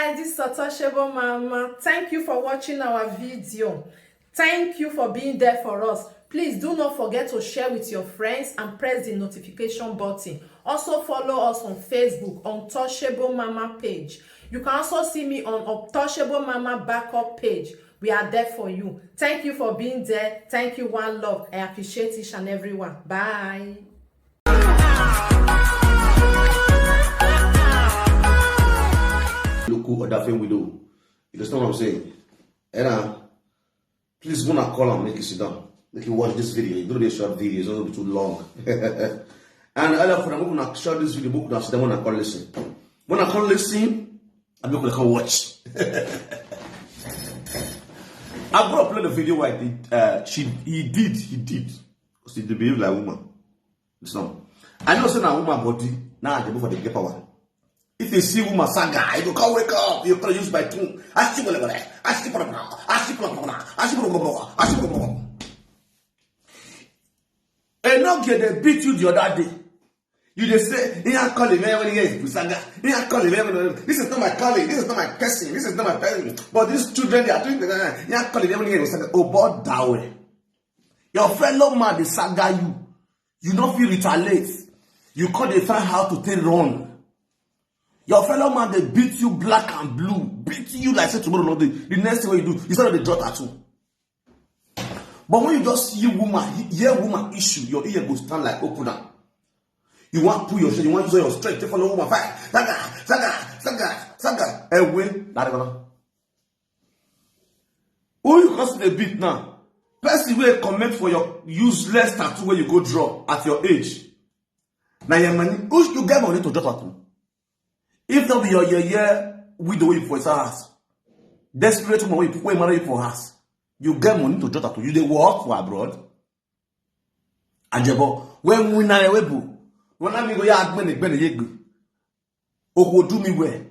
guys, this is Untouchable Mama. Thank you for watching our video. Thank you for being there for us. Please do not forget to share with your friends and press the notification button. Also follow us on Facebook, Untouchable Mama page. You can also see me on Untouchable Mama backup page. We are there for you. Thank you for being there. Thank you, one love. I appreciate each and everyone. Bye. Local or that thing we do. You understand what I'm saying? And please wanna call and make you sit down. Make you watch this video. It's gonna be a short video, it's not gonna be too long. And other for them, I'm gonna share this video, book now sit down when I call listen. When I call listen, I'm not gonna call watch. I'm gonna upload the video where I did he did. Because he behave like a woman. Listen. I know say na woman body, now I go for the paper one. If you see woman saga, you go wake up, you can use by two. And now they beat you the other day. You just say, you can't call him when he is saga. You can't call him this is not my calling, this is not my person, this is not my person. But these children, they are doing the you can't call him when he is saga. Oh, but that way. Your fellow man, they saga you. You don't feel retaliate. You can't define how to take run. Your fellow man, they beat you black and blue. Beat you like say tomorrow, not the next thing you do, you start to draw tattoo. But when you just see hear woman issue, your ear will stand like open up. You want to pull your shit, you want to use your strength to follow woman fight. Saga. Hey, wait, not gonna. Who you cause the beat now? Person will comment for your useless tattoo where you go draw at your age. Now your money, who you get money to draw tattoo? If not be your widow for his house, desperate woman people marry for house, you get money to draw tattoo. You they work for abroad. Ajebo, when we na webu, when I go ya admin egbe yegbe. O do me well.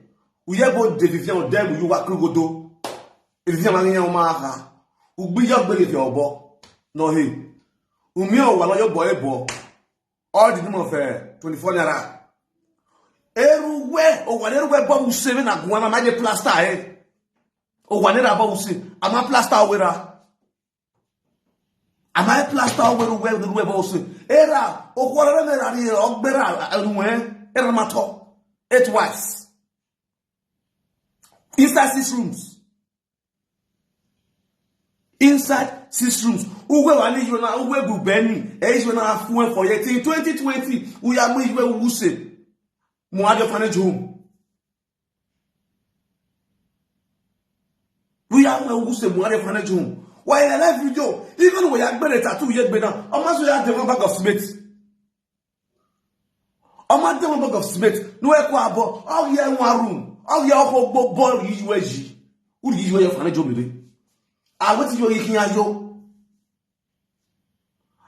We yebo deviation dem you wa go do. If you man yan ma ha, u gbe yo gbe your obo. No he. Umi o wa lo yo boy ebo. All the name of 24 naira. Everywhere, or whatever bomb seven and one of plaster, eh? Or whatever bomb say, am I plaster with her? Am I plaster where the web also? Era, or whatever, or better, and era matter. 8 wives. Inside 6 rooms. Inside 6 rooms. Who will I you now? Who will be Benny? Age when I have for yet in 2020. We are moving where we say. Muade manage home. We are who say Muade manage home. Why in a live video? Even when you have better tattoo yet better, almost we have the one bag of Smith. Almost the one bag of Smith. No equal all year one room. All year whole boy USG. Who did you have manage home? I went to your yo.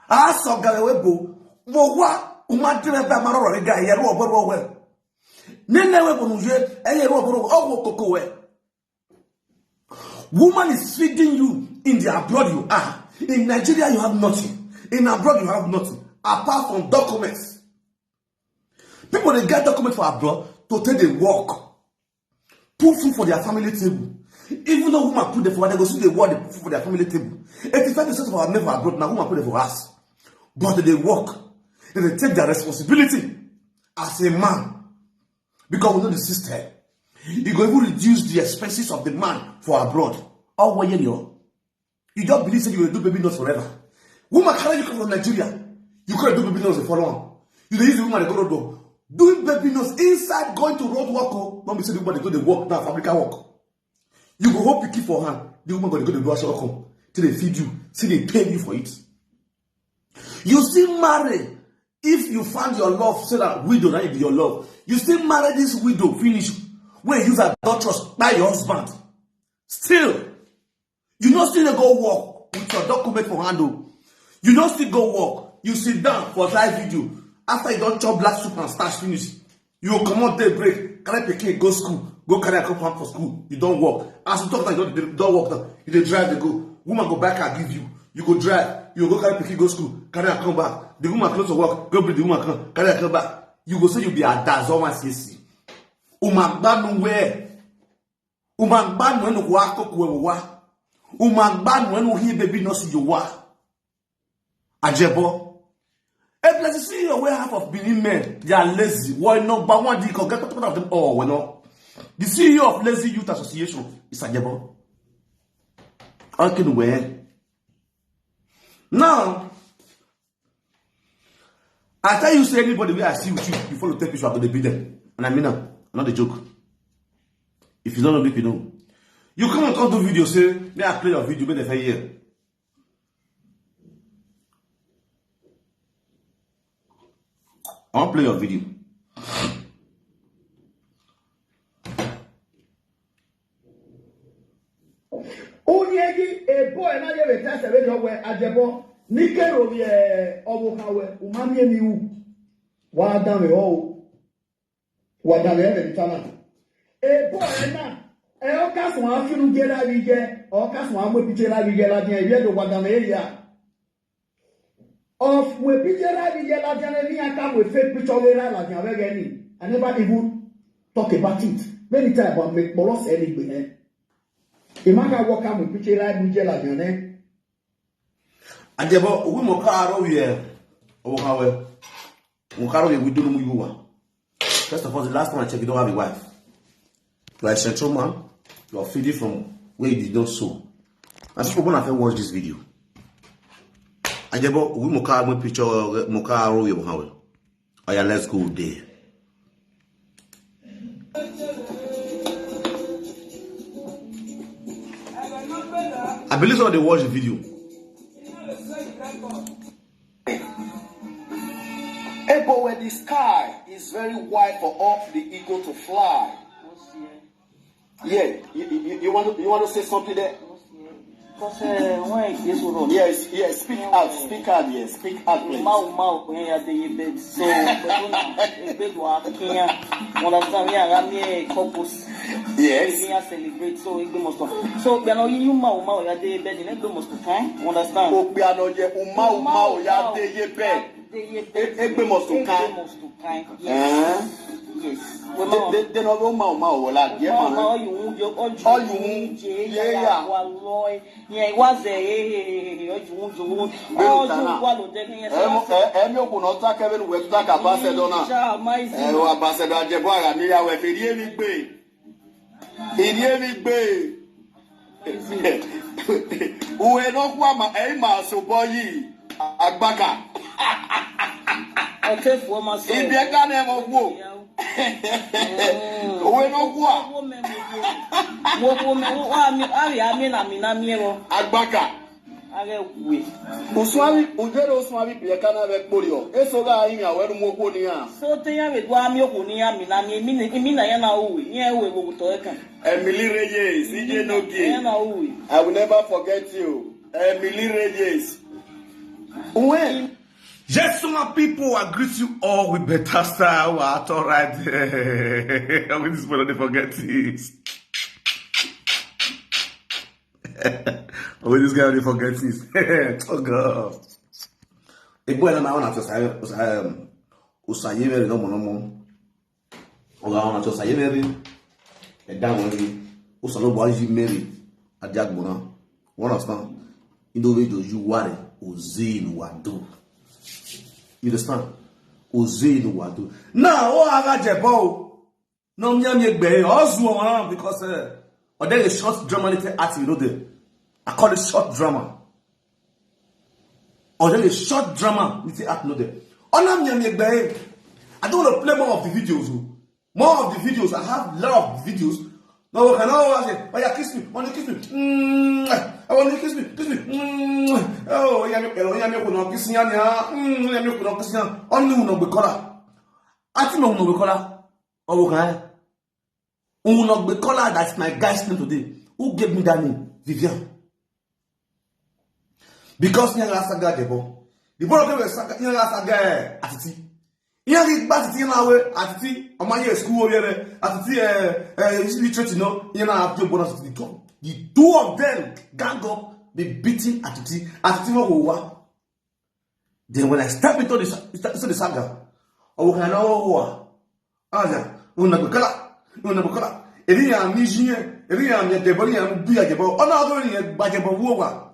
I saw Galawebo. What? Umadre Bamaro guy here over well. Woman is feeding you in the abroad you are. In Nigeria you have nothing. In abroad you have nothing. Apart from documents. People they get documents for abroad to take the work. Put food for their family table. Even though woman put the for they go see the work they put food for their family table. 85% of our men for abroad now woman put it for us. But they work. They take their responsibility as a man. Because we know the system. You go even reduce the expenses of the man for abroad. All way you don't believe that you will do baby nurse forever. Woman carry you come from Nigeria. You can't do baby nurse for long. You don't use the woman to go to door. Doing baby nurse inside going to road work. Don't be saying the woman go to work now, fabrica work. You go hope you keep for hand. The woman going to go to the wash come till they feed you. See they pay you for it. You still marry. If you find your love, say that widow, that be your love. You still marry this widow, finish. When you use adulterous by your husband. Still, you not still go work with your document for handle. You not still go work. You sit down for live video. After you don't chop black soup and start finish. You will come out day break. Carry pikin go school. Go carry a couple for school. You don't work. As you talk now, you don't work now. You drive, they go. Woman go back and give you. You go drive. You go carry pikin go school. Carry and come back. The woman close to work, go bring the woman come, carry her come back. You go say you be a daz or one CC. Umagba no where. Umagban when wako kuwa. Umagban when he baby no see you wa. Ajebo. A place see your way half of Benin men. They are lazy. Why no? But one day get out of them all. We know. The CEO of Lazy Youth Association is Ajebo. I can wear. Now, I tell you, say anybody where I see with you before you take picture, I'm going to be there. And I mean that. Not a joke. If you don't know, you know. You come and come do video, say, may I play your video, may they here. I want to play your video. Onyegi a boy na ye test e do we ajebo nikero bi obukawe umami eniwu wa dan we o wa dan le be tana a boy na o ka so afinu je la bi je o ka so amo pije la bi je la dia ye do wa dan le ya of we pije la bi je la dia ni aka we fake picture we la dia we get ni I never even talk about it many times but make bolos anyway. Imaka walk out with picture like Mujela Jone. And therefore, we mokaro here. Okawe. Mokaro we do no you. First of all, the last time I checked, you don't have a wife. You are a central man. You are feeding from where you did not sow. And some people have watched this video. And therefore, we mokaro picture mokaro we okawe. Oh yeah, let's go there. I believe somebody watched the video. But when the sky is very wide for all the eagle to fly. Yeah, you want to say something there? Yes, speak out, yes, speak out, please. Yes. So we are not you ma ya de bed in the most time. Understand? Oh, we are not yet uma ya de bed. Egbe must to kind. Yes. They no go ma wala die ma. All you yeah. Yeah, was Kevin we talk ambassador na. Ambassador Ajebo ara mi ya we fi ri mi gbe. Irie mi gbe. Uwe no kwa ma so boyi agbaka. Okay, for my son. Ibi eka na mo gbo. Uwe no kwa. Na mi agbaka. Are we. Uswari ujero uswari bi eka na be kporio. Eso ga yin aweru mo gbo ni a. So te ya we gwa mi okun ni mi na mi na ya na uwe. Yen we go to eka. Emily Reyes, DJ Nogi. I will never forget you. Emily Reyes. When? Yes, so my people, I greet you all with better style. All right. I mean, this one, don't forget this. I mean, this guy, don't forget this. Oh, God. A boy, I'm not to say, Usayeveri, no more. I'm to say, a down Usalo Boy Mary at Jagbona. One of them. In the way you worry, Ozin Wadu. You understand? Ozin Wadu. Now, oh, I got Jebo. No, me, also, because or there is short drama art, you know, there. I call it short drama. Or there is short drama art, you know, there. I don't want to play more of the videos. More of the videos. I have a lot of videos. No, I know. Oh, yeah, kiss me. Want to kiss me? I want to kiss me. Kiss me. Oh, yeah, me kiss me. Yeah, me kiss me. Only no be color. I think no be color. Oh, okay. No be color. That's my guy's name today. Who gave me that name? Vivian. Because Nyanga Saga Debo. The boy of Nyanga Saga Atiti. Nyanga Batiti Nawe Atiti. Amanye school here. Atiti literature, you know. Nyanga have to bonus to the top. The two of them gang up, be beating Atiti. Atiti Wawa. Then when I step into the saga, oh, can I know? Ah, yeah. Unabukala. Eri ya mijie, eri ya mjebori ya mbi ajebo. Ona odo ni bajebo wowa.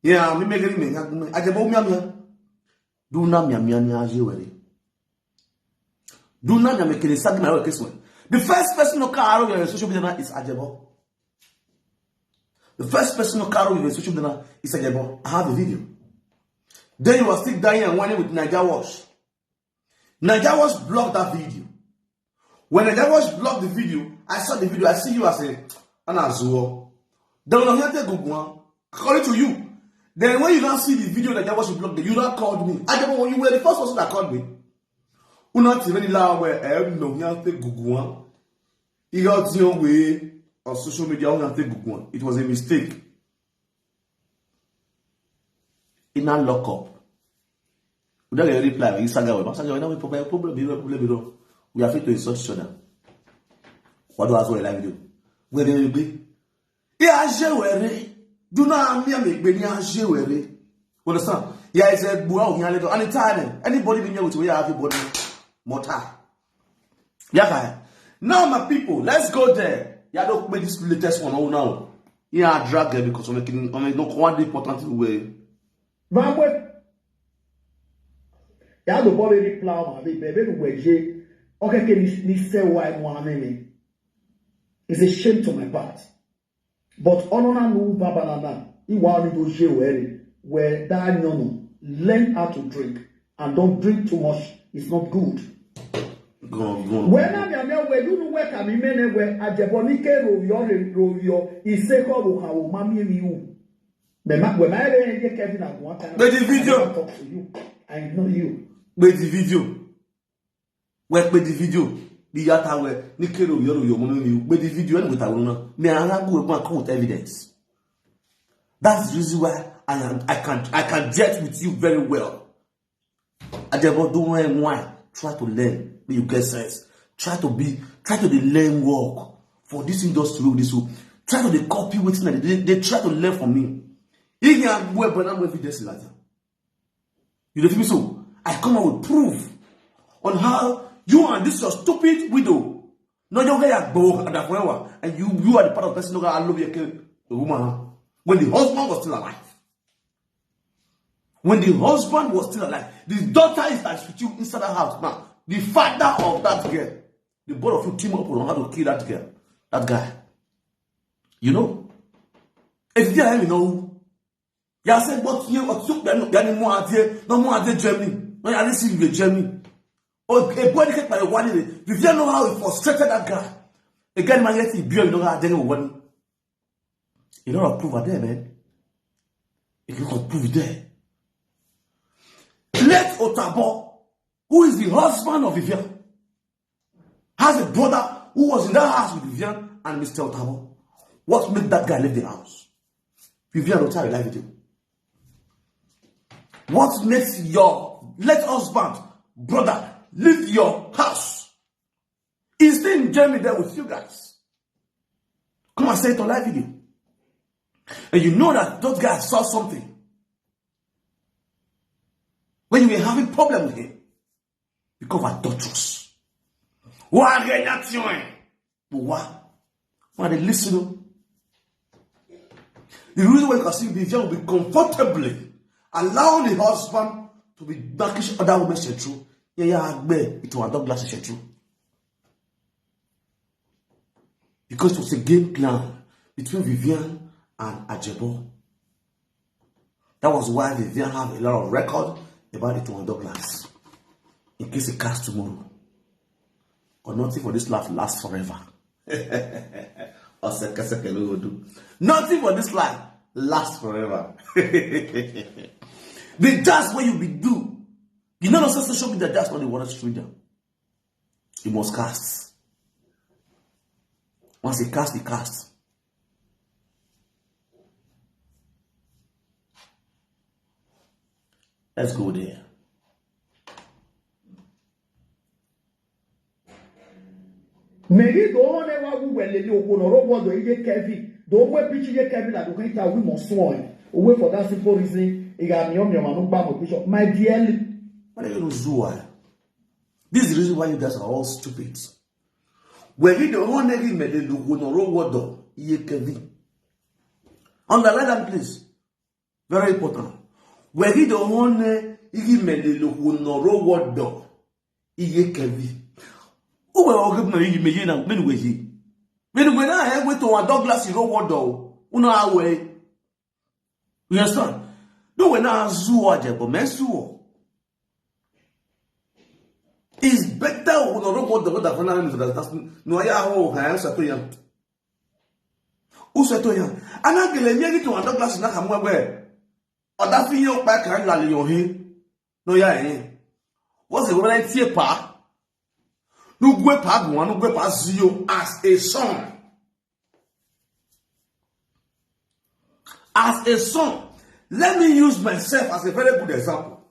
Ya mi megeri me ajebo miamia. Do na miamia ni aje were. Do na mekele sagi na keswe. The first person to carry your social media is Ajebo. The first person to carry your social media is Ajebo. I have a video. Then you were still dying and whining with Niger Wash. Niger Wash blocked that video. When Niger Wash blocked the video, I saw the video. I see you as a Anazuo. Then when I hear Google, according to you, then when you don't see the video Niger Wash blocked, you don't called me. Ajebo, when you were the first person that called me. Not even allow where I know you have to Google. He got your way on social media. Google. It was a mistake. In a lock up. We don't get a reply. You sang away. Problem. We are fit to insult each other. What do I say live video? Where they will be? Yeah, do not make me understand? Yeah, it's a boy here. Anytime, anybody be here with we have everybody. Mortar. Yeah, now my people, let's go there. Yeah, don't make this latest one now. Yeah, drag it because I'm making not one important way. Mamwe. Ya do bobe ri plow ma be bebe weje. Okay, ni say why one me. It's a shame to my part. But onona no babalana. Iwa ni do je where that no learn how to drink and don't drink too much. It's not good. Go. When I'm we do no work am mene we ajebonike rovio iseko bo ha wo mami mi u. We ma get Kevin at one time. But the video talk to you. I know you. But the video. Work with the video. The yata we nike rovio mami mi u. But the video and with awuna. Me ara go come with evidence. That's the reason why I can jet with you very well. Ajebo do why try to learn. You get sense. Try to learn work for this industry. This will try to copy what's they try to learn from me. If you have web but I'm evidence later. You don't feel me so? I come out with proof on how you and this your stupid widow. No, you get and you are the part of the person who got love your woman. When the husband was still alive. When the husband was still alive, the daughter is like with you inside the house now. The father of that girl, the both of you team up on how to kill that girl, that guy. You know? If you don't know, you say, but you took them more idea, no more idea Germany. No, I didn't see you Germany. Or a boy get by one day. If you don't know how he frustrated that guy, again, man, yet he bear, you know how they one. You know what proof there, man? You can prove it there. Let Otabo, who is the husband of Vivian, has a brother who was in that house with Vivian and Mr. Otabo. What made that guy leave the house? Vivian will tell you live with you. What makes your late husband, brother, leave your house? He's still in Germany there with you guys. Come and say it on live video. And you know that those guys saw something. When you were having problem with him, because of adulterous. Why they listen? The reason why you can see Vivian will be comfortably allowing the husband to be backish other women say true. Yeah, it was a dog glass say true. Because it was a game plan between Vivian and Ajebo. That was why Vivian have a lot of record about it on Douglas. In case it casts tomorrow. Or nothing for this life lasts forever. Nothing for this life lasts forever. The just what you be do. You know, no social media just what they want to stream them. You must cast. Once you cast, you cast. Let's go there. Meri do one wa wu welele ogonoro wodo ije Kevin do we pitch ije Kevin that do can tell we must swon away for that simple reason e ga mi no gba mo bishop my dearly. What are you doing? This is the reason why you guys are all stupid. Where he the one negi me the lugu no ro wodo iye kevi. Underline that please. Very important. Where he the one negi me the lugu no ro wodo iye kevi. Who will give me you me na menu we. Menu we na he we to one Douglas ro wodo. Una awe. You understand? No we na azu aje but mesu. It's better when you don't the finally that's no ya ho ha so to yan. O so to yan. Ana gele mi to Douglas na ka mo gbe. Oda fi yo pa kan la le yo he. No ya yin. What's the word tie pa? No gwe pa gun, no gwe pa zio as a son. As a son. Let me use myself as a very good example.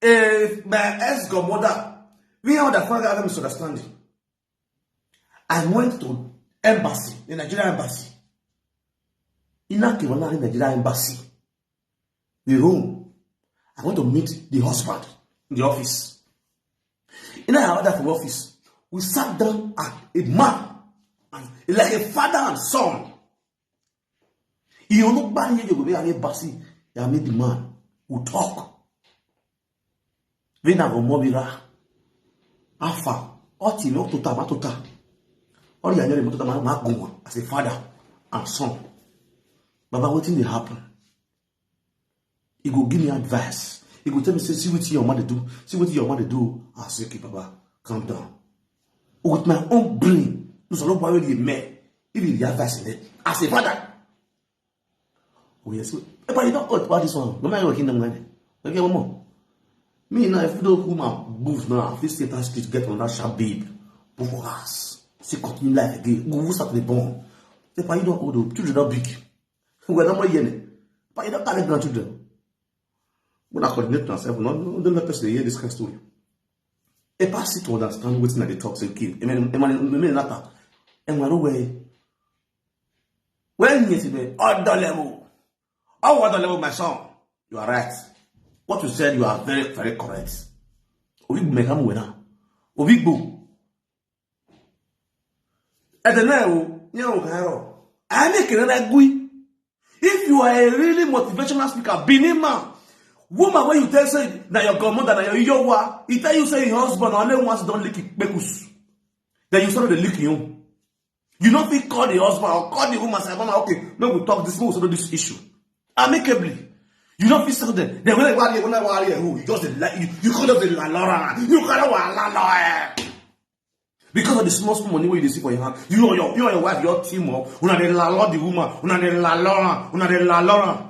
My ex-godmother, we had a father misunderstanding. I went to embassy, the Nigerian embassy. In that Nigerian embassy, the room, I went to meet the husband in the office. In our other from office, we sat down at a man, like a father and son. You know, bad you go be at embassy, you meet the man who talk. Vina go mobira afa oti no tota matota ori anyere motota ma gunwa as a father and son. Baba, wetin dey happen? He go give me advice. He go tell me, say, see what your mother do. See what your mother do. I say, okay, Baba, calm down. With my own brain, no so nobody really met. Even the advice in it as a father. Oh yes, but you don't about this one. No matter what kingdom like. Okay, one more. Me now, if you don't come and move now, if you stay that street, get on that sharp babe, move for us. See, continue life again. Go start the bomb. Say, but you don't hold the children are big. We're not more yen. But you don't carry grandchildren. When I coordinate myself, don't let person hear this kind of story. A person to understand what's in the talks and kill. And we're away. When you say, other level, other level, my son, you are right. What you said, you are very, very correct. If you are a really motivational speaker, Binima, woman, when you tell say that your godmother and your yowa, he tell you say your husband only once don't lick it, then you started licking you. You don't think call the husband or call the woman say, Mama, okay, no, we talk this, we settle this issue amicably. You don't feel settled then. Then when I worry, you just you call up the Laura, you call up Laura. Because of the small money where you see for your hand, you know your wife, your team up, una de la Lord the woman, una de la Laura.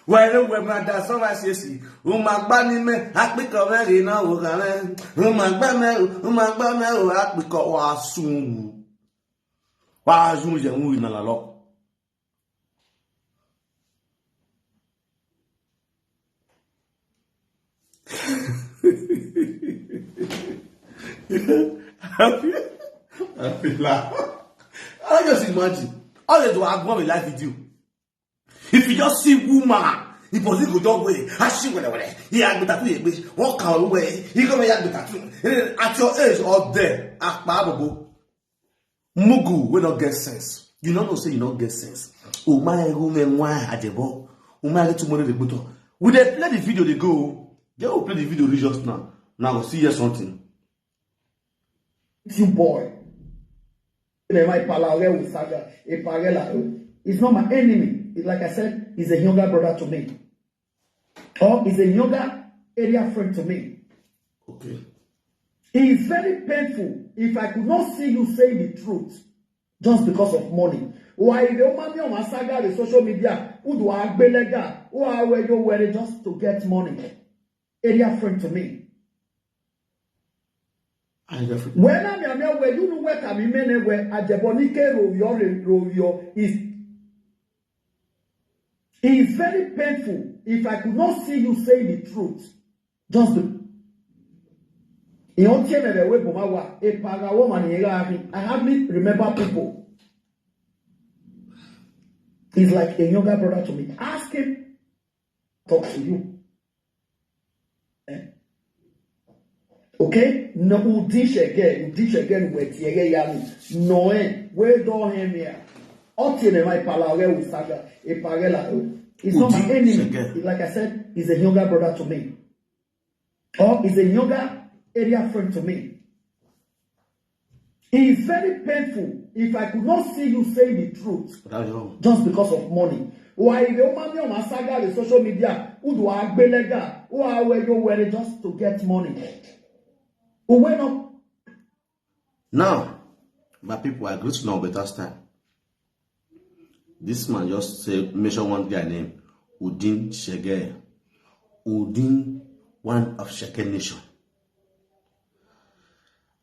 Well, when my dad so I say, Umagba me, Akbiko very now, Umagba me, Akbiko was soon. Was soon, you in a lot. I just imagine. All they do have one life with you. If you just see woman, he possibly go down way. She went away. He had to walk away. He come here at your age or there. Mugu will not get sense. You don't know say you don't get sense. Oh my woman, why at the ball? Oh my tomorrow the button. Will they play the video? They go. They will play the video just now. Now we'll see here something. You boy. It's not my enemy. It's like I said, he's a younger brother to me. Or he's a younger area friend to me. Okay. It is very painful if I could not see you say the truth just because of money. Why the woman on my saga, the social media, who do I belega, who are where you wear just to get money? Area friend to me. When I'm your where you know where can be men where Ajebonike Rovio is very painful if I could not see you say the truth. Just the I hardly remember people. He's like a younger brother to me. Ask him, talk to you. Okay? No udish again with yami. No where do him here. Otine my palare usaga e parela. It's not my enemy. Like I said, he's a younger brother to me. Or he's a younger area friend to me. It is very painful if I could not see you say the truth just because of money. Why the woman on my saga the social media who do I belega who are where you were just to get money? Who went up? Now, my people are going to know better style. This man just said mention one guy named Udin Shege. Udin, one of Sheke Nation.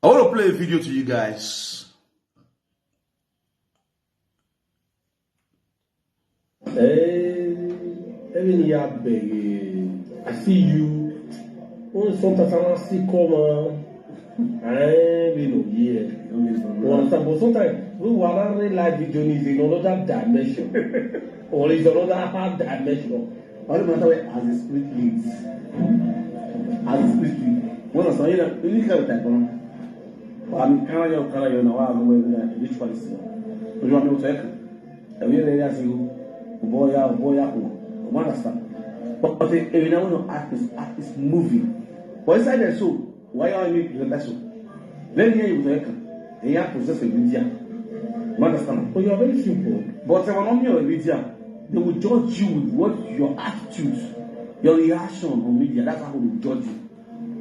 I want to play a video to you guys. Even I see you. Sometimes I see come. Sometimes we want to live video is in another dimension, or is another half dimension. All the matter as the spirit leads. As the spirit leads. When I saw you, you can't type on. I'm kind of now. I'm going to which one is it? You want me to check? And we ask you, boy, understand. But if you know act is moving. But inside the soul, why are you the vessel? Then here you check. And you possess a media. You understand? But you are very simple. But if I'm not your media, they will judge you with what your attitude, your reaction on media. That's how they will judge you.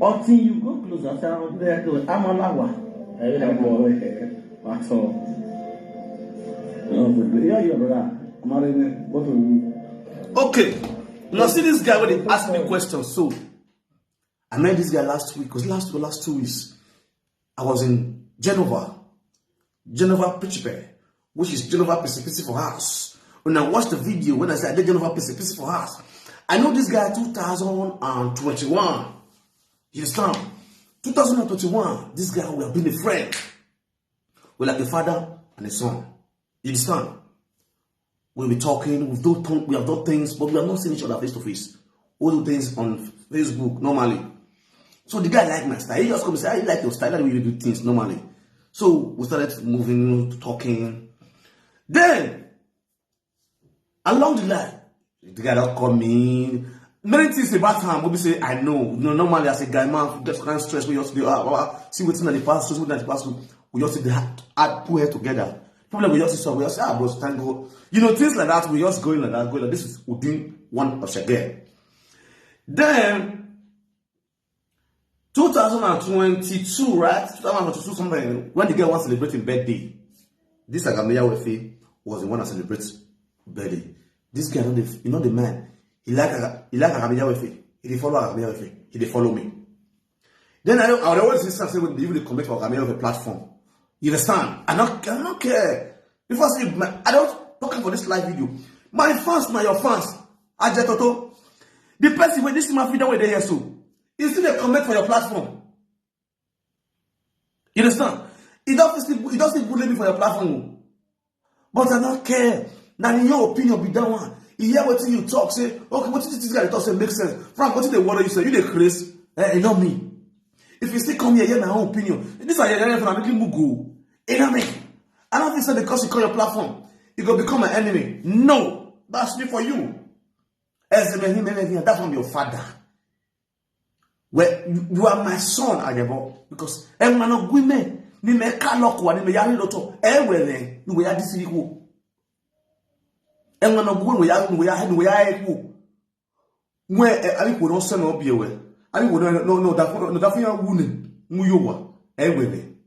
Until you go closer, I'm a lawa. I don't know That's all. Yeah, you're brother. What will you? Okay. Now see this guy when they ask me questions. So I met this guy last week, because last 2 weeks I was in Genova, Principe, which is Genova Peaceful House. When I watched the video, when I said I did Genova Peaceful House, I know this guy 2021. You understand? 2021, this guy we have been a friend. We're like a father and a son. You understand? We'll be talking, we have done things, but we have not seen each other face to face. We do things on Facebook normally. So the guy liked my style. He just come and say, I like your style, I like you do things normally. So we started moving, talking. Then, along the line, the guy that called me. Many things about him, we say, I know. Normally as a guy, man, just kind of stress, we just do, see what's in the past, we just add two heads together. Probably we just say, bro, thank God. Things like that, we just going like that, going like this is within one of Shege. Then, 2022, right? 2022 something, when the girl was celebrating birthday, this Agameya Wefe was the one that celebrates birthday. This guy, the man, he like Agameya Wefe. He did follow Agameya Wefe. He did follow me. Then I always listen say when they even comment for Agameya Wefe platform. You understand? I don't care. If I say I don't talking for this live video. My fans, now your fans. Ajetoto. The person when this is my video where they hear so. It's still a comment for your platform. You understand? It doesn't bully me for your platform. But I don't care. Now in your opinion, be that one. You hear what you talk, say, okay, what did this guy talk say makes sense? Frank, what did the word you say? You the crazy? Not me. If you still come here, hear my own opinion. This is I'm making mugu. You know what I mean? I don't think so because you call your platform, you go become an enemy. No, that's me for you. That's from your father. Well, you are my son, Ajebo, because everyone of women, ni me kalokwa, ni me yari loto, everything, you will have this equal. Everyone of women, we are equal. Where I would also not be aware. I would no, that for your woman, Muyowa, everything.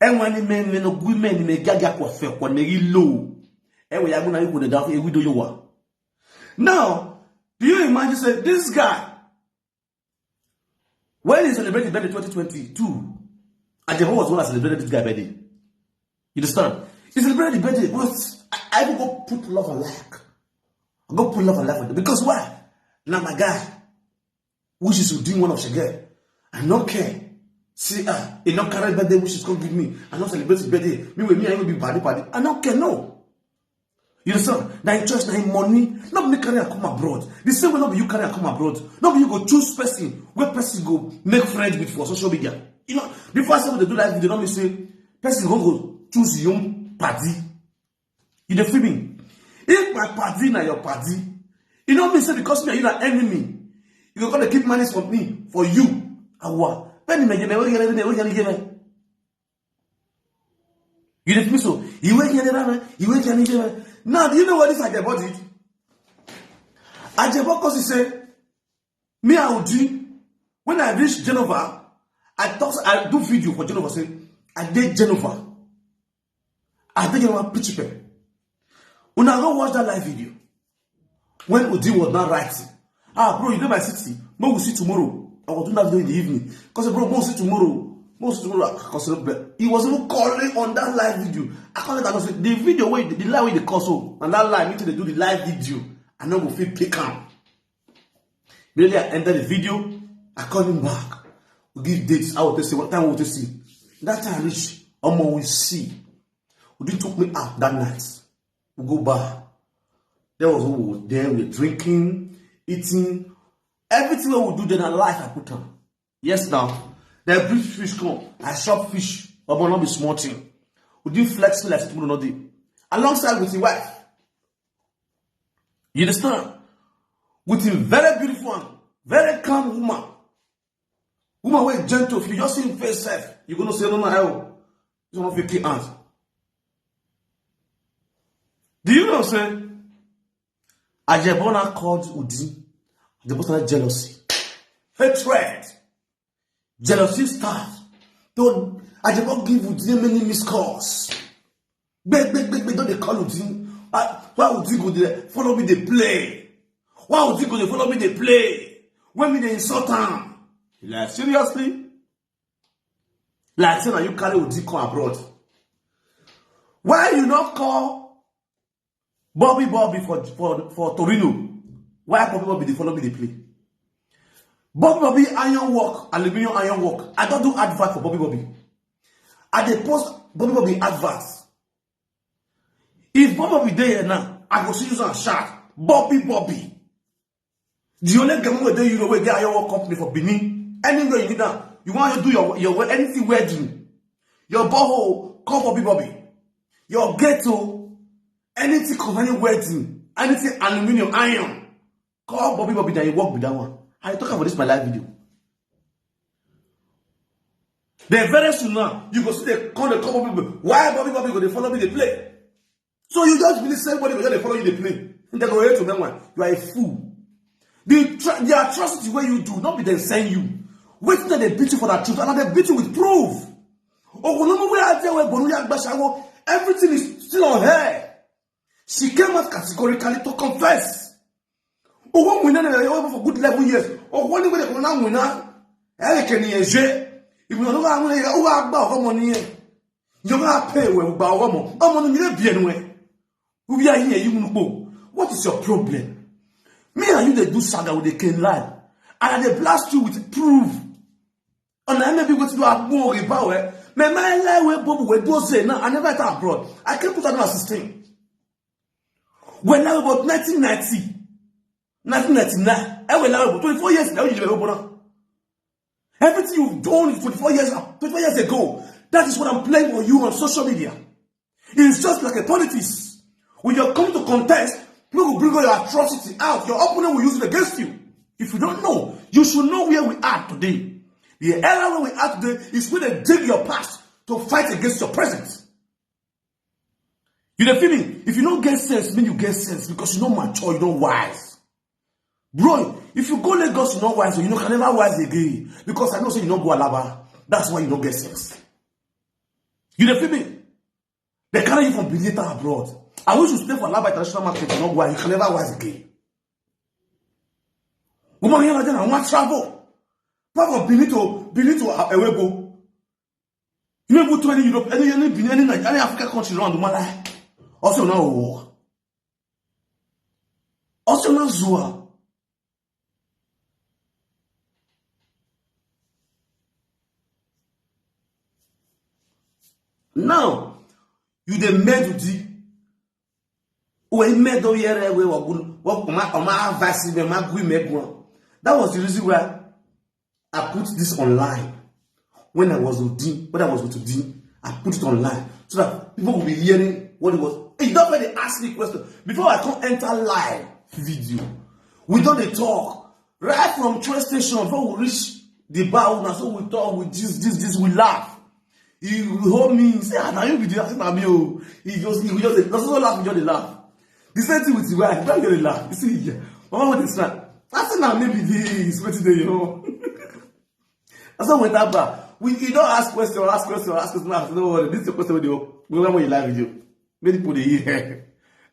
And when the men, no women, may gaga for fair, when they low, and we are going to put a widow you are. Now, do you imagine say this guy? When he celebrated birthday 2022, Ajebo was one that celebrated this guy's birthday. You understand? He celebrated the birthday, but I will go put love and like. I go put love and like with him. Because why? Now my guy, which is doing one of Shege, I don't care. See, he not carry birthday, which is going to give me. I not celebrate his birthday. Me, I will be party. I don't care, no. You understand? That interest, that money, not me carry come abroad. The same way not be you carry come abroad. Not be you go choose person, where person go make friends with for social media. You know, the first time they do that video, not me say, person go choose your own party. You dey feel me? If my party na your party, you know me say because me and you are enemy, you go come keep money from me, for you. Awa. When me get you dey feel me so? You wait here, now, do you know what this Ajebo did? Ajebo cause he say, me I will do, when I reach Genova, I do video for Genova, say, I did Genova. I did Genova Pichipe. When I go watch that live video, when Udi was not writing, bro, you know my city, no, we'll see tomorrow. I will do that video in the evening. Because, bro, we'll see tomorrow. He was even calling on that live video. I call it that the video where the live with the console and that live until they do the live video. I know go feel pick up. Really, I enter the video. I call him back. We give dates. I will say what time we will see. That time reach. We see. We took me out that night. We go back. There was who was there. We were drinking, eating, everything we would do. Then our life I put on. Yes, now. The big fish come. I shop fish. But will not be small thing. We do flex tomorrow not day. Alongside with his wife. You understand? With him very beautiful one. Very calm woman. Woman very gentle. If you just see him face safe, you're gonna say no hell. It's one of your key hands. Do you know say? Ajebona called Udi. Ajebona started jealousy. Hatred. Jealousy starts. Don't Ajebo give Udi many missed calls. Beg, don't they call Udi? Why would you go there? Follow me, they play. Why would you go there? Follow me, they play. When me they insult him. Like, seriously? Like, say, now you carry Udi come abroad. Why you not call Bobby for Torino? Why Bobby they follow me, they play? Bobby iron work, aluminium iron work. I don't do advert for Bobby. I dey post Bobby adverts. If Bobby there now, I go see you on shout. Bobby. The only government there you know where get iron work company for Benin. Anywhere you need that, you want to do your anything wedding, your borehole, call Bobby. Your ghetto, anything concerning wedding, anything aluminium iron, call Bobby that you work with that one. I talk about this in my live video. Then very soon now, you go see the call Bobby. Why Bobby go they follow me, they play? So you just believe somebody because they follow you, they play. And they go here to them one. You are a fool. The atrocity where you do, not be them saying you. Wait till they beat you for that truth, and they beat you with proof. Everything is still on her. She came out categorically to confess. Oh, one winner for good 11 years. Oh, one way they go now winner. Elle can if you don't know money, you're gonna pay well about one more. I'm on the bien way. We are here, you know. What is your problem? Me and you they do saga with the can lie. And they blast you with proof. And I may be going to do a more about it. My lie where Bob will do say now I never thought abroad. I can't put that on a system. When I was about 1990. 1999, I went out 24 years now. Everything you've done 24 years ago, that is what I'm playing for you on social media. It's just like a politics. When you come to contest, people will bring all your atrocity out. Your opponent will use it against you. If you don't know, you should know where we are today. The era where we are today is where they dig your past to fight against your present. You know feel me? If you don't get sense, mean you get sense because you're not mature, you're not wise. Bro, if you go Lagos, you're not wise, so you can never wise again. Because I know say you don't go Alaba. That's why you don't get sense. You know feel me? They carry you from Benin abroad. I wish you stay for Alaba international market, you not wise, you can never wise again. Woman here I want to travel. Part of Benin to Ewebo. You know go to any Europe, any African country around the world. Also now war. Also now Zua. Now, you the made Udi. We made the year we were my vaccine, my green. That was the reason why I put this online. When I was with Dean, when I was with Dean, I put it online so that people will be hearing what it was. You don't really ask me question before I come enter live video. We don't dey talk right from train station before we reach the bar. Now so we talk, we this, we laugh. He hold me, say, "Ah, now you be the na me oh." He just also laugh, he just dey laugh. The same thing with the wife, don't get a laugh. You see here, mama what is that? I say now maybe this, what today, you know. That's why we that bar. You don't ask question. Now, no worry. This is your question video. We when you live video. Many people they hear.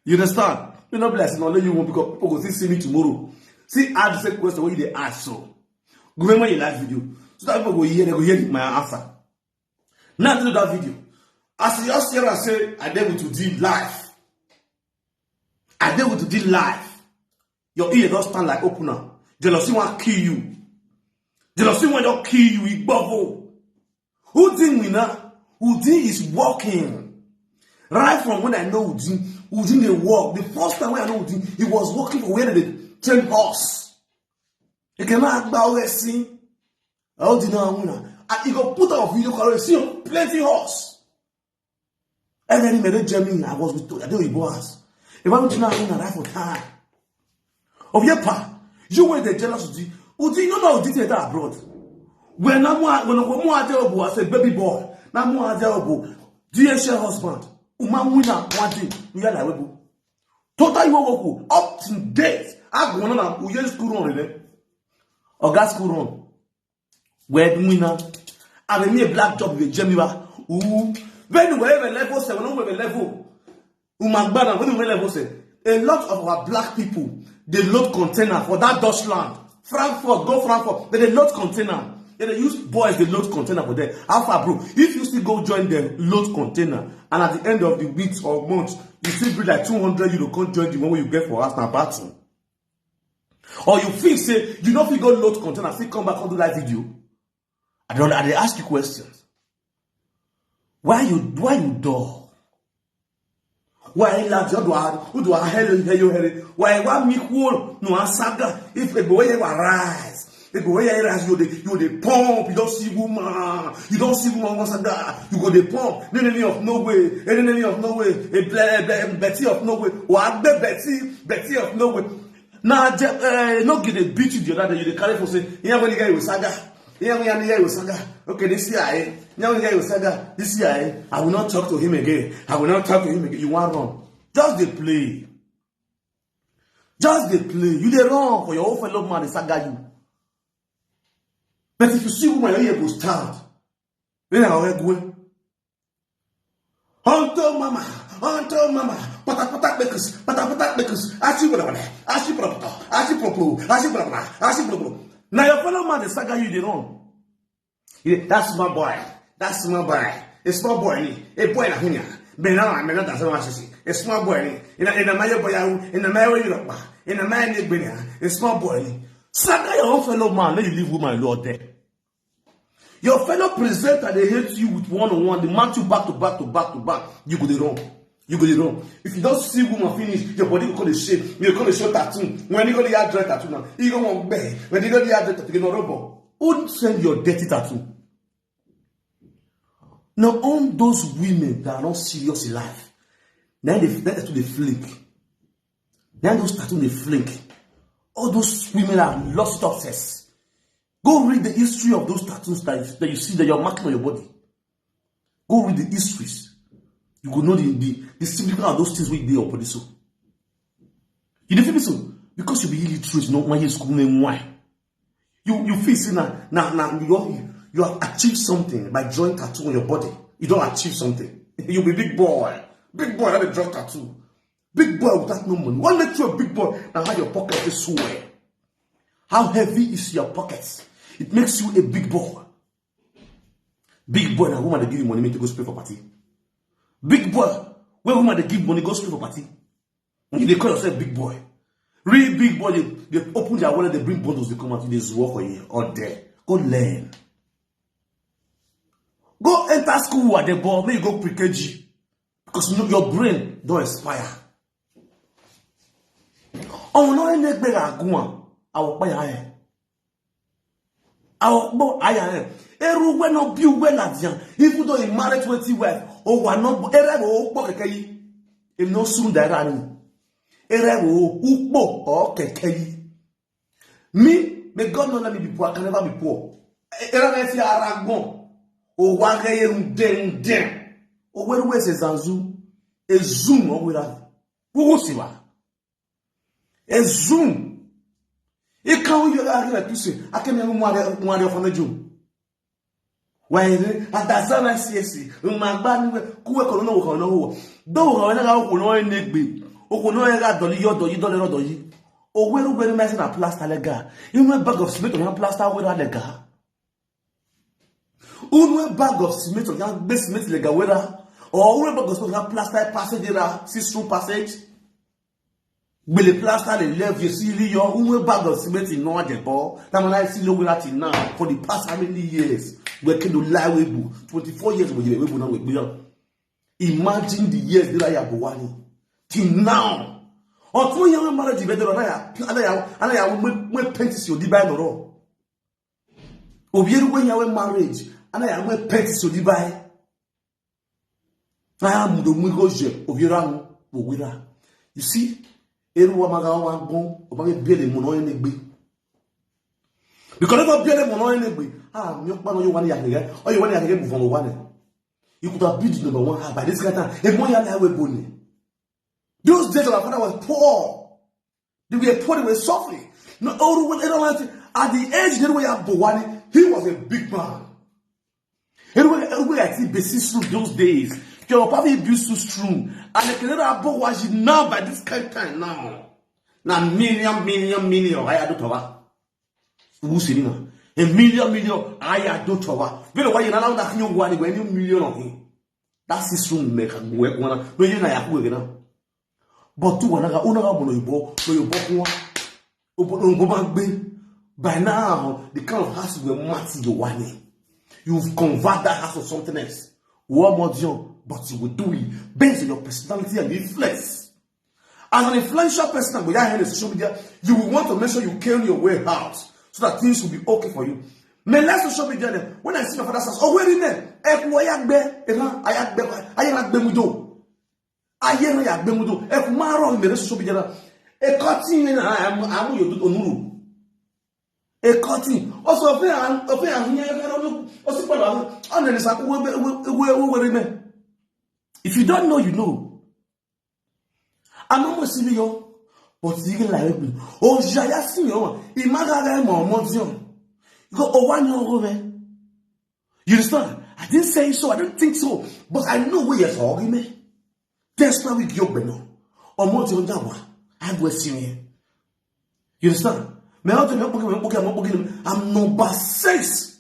You understand? You not blessed. No, you won't because people go see me tomorrow. See, ask the same question when they ask so. Go when you live video. So that people go hear, they go hear my answer. Now to that video. As you just hear and say, I dare to do live. I dare to do live. Your ear don't stand like opener. Jealousy won't kill you. Jealousy won't kill you. It bubble. Udin winner, Udin is walking. Right from when I know Udin they walk. The first time when I know Udin, he was walking for where they train horse. You cannot about where see. How do you know winner? And he got put out video career, see plenty horse. Every minute Germany, I was with I know he was. If I want to know winner right for time. Of your part, you were the jealous Udin. Udin, you know Udin that abroad. When I'm I say baby boy, now DHL husband, winner one thing, we are like total you up to date. I go on we use school run or gas school run. Where winner, I mean a black job with Jemiwa. When we have a level 7, when we have a level, when we level 7, a lot of our black people they load container for that Deutschland, Frankfurt, go Frankfurt, they load container. They use boys, they load container for them. How far, bro? If you still go join them, load container, and at the end of the week or month, you still bring like 200 euro, can't join the one you get for us now, battle. Or you feel, say, you know if you go load container, still come back and do that video. I ask you questions. Why you dull? Why laugh? Who do I hear? Why me cool? No, I saga. If a boy ever rise. They go where you they pump, you don't see woman once a day, you go they pump, enemy of no way, Betty of no way, what Betty of no way. Now no get a beat you the other day, you the carry for say, yeah when the guy was saga, okay, this year, now the guy was saga, this year, I will not talk to him again, you want run. Just they play. You they run for your own fellow man, they saga you. But if you see woman, your ear go stand. Then I'll go. Unto mama, patak bekers, ashi propo. Now your fellow man, the saga you the run. That's my boy. A small boy, a boy na hunya. Benana, that's what I say. A small boy, in a mayo boy, in a mayo Europe, in a man, a small boy. Saga your own fellow man, let you leave woman Lord there. Your fellow presenter, they hate you with one-on-one, they match you back to back. You go the wrong. If you don't see woman finish, your body will call the shape. You call the show tattoo. When you go the address tattoo now, you go on bed. When you go the address tattoo, you go rubber. Who send your dirty tattoo? Now, all those women that are not serious in life, now they flink. Now those tattoos they flink. All those women are lost obsessed. Go read the history of those tattoos that you see that you're marking on your body. Go read the histories. You go know the significance of those things with your body. So you don't feel so because you be illiterate, not one year school name why. You feel see now you have achieved something by drawing tattoo on your body. You don't achieve something. You be big boy. Big boy that they draw tattoo. Big boy without no money. What makes you a big boy and how your pocket is swell? How heavy is your pockets? It makes you a big boy. Big boy, now woman they give you money to go spray for party. Big boy, where woman they give money go spray for party. And they call yourself big boy. Real big boy, they open their wallet, they bring bundles, they come out, they work for you or there. Go learn. Go enter school at the ball, maybe go pre-KG. Because your brain don't expire. On no any big agua. Our pay. Our boy, I Eru when no be well at young. Even though he married 20 wives, or one not erebo okekei. If no soon that run. Erebo ukbo okekei. Me, may God not let me be poor. I can never be poor. Erebo si aragon. O wage den. O where we say zanzu. A zoom or without. Who will see what? A zoom. It can't you like to say, I can never want of a Jew. Why, at that time I see, my band, who are no, though I know in Nigby, or no, I got dolly, or where we messing a plaster lega. You know, bag of Smith or plaster with a lega. Who bag of Smith or young best Smith lega weather, or where bag of Smith plaster passage, see-through passage. Billy plaster the left you see your own bag of cement in Northern Ball. Now I see low at now for the past how many years. We can do lie with 24 years we will not with billion. Imagine the years that I have won till now. Or 2 years marriage better and I will penties your divide or when you marriage and I am penties your divide. I am the Mugoje of your own. You see? Because never mono enegbe. Ah, you want ya or you want ya move on one. You could have bid number 1 by this kind of a more. Those days our father was poor. They were poor, they were suffering. No, at the age that we have Bowani, he was a big man. Anyway, I think basis through those days. Your papa built so strong, and the Canada book was now by this kind of time now. Now, million, I had to cover. Who's in a million, I had to cover. But why you allow that new one when you million of him? That's his room maker. Work one, but you know, I work enough. But two one, I got by now, the kind of house will match your one. You've converted that house to something else. One more job. But you will do it based on your personality and influence. As an influential person without any social media, you will want to make sure you carry your way out so that things will be okay for you. Mais let's social media then. When I see my father says, oh, wait a minute, if you don't know, you know. I'm not see you, but you like me. Oh, Jaya see you. Imagine more. You go, oh, 1 year over. You understand? I didn't say so. I don't think so. But I know where you're talking me. That's why we go, Beno. Or more to Jawa. I go see me. You understand? I'm number 6.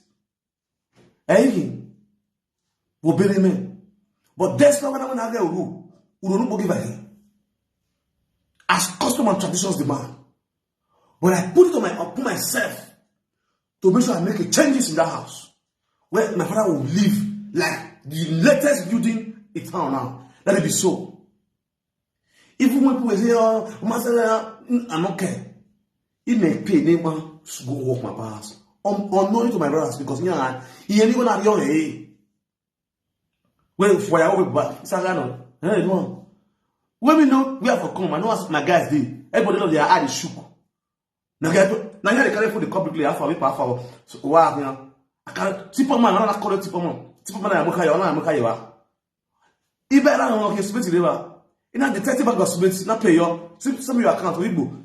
Hey, we'll be me. But that's not what I want to get who don't give him. As custom and traditions demand. When I put it on myself to make sure I make changes in that house where my father will live like the latest building in town now. Let it be so. Even when people say, oh, I'm okay. It may pay neighbor to go walk my past. Unknowing to my brothers because he ain't even at your age. Well, for your back, Sagano, no. When we know we have to come, I know as my guys did. Everybody knows they are at the shook. Now, they carry for the publicly half a week, half hour. So, wow, I can't tip on my man, I call it tip on man. Tip on my Mokaya. Even I don't know his space river. In a detective bag of space, not pay your some of your accounts,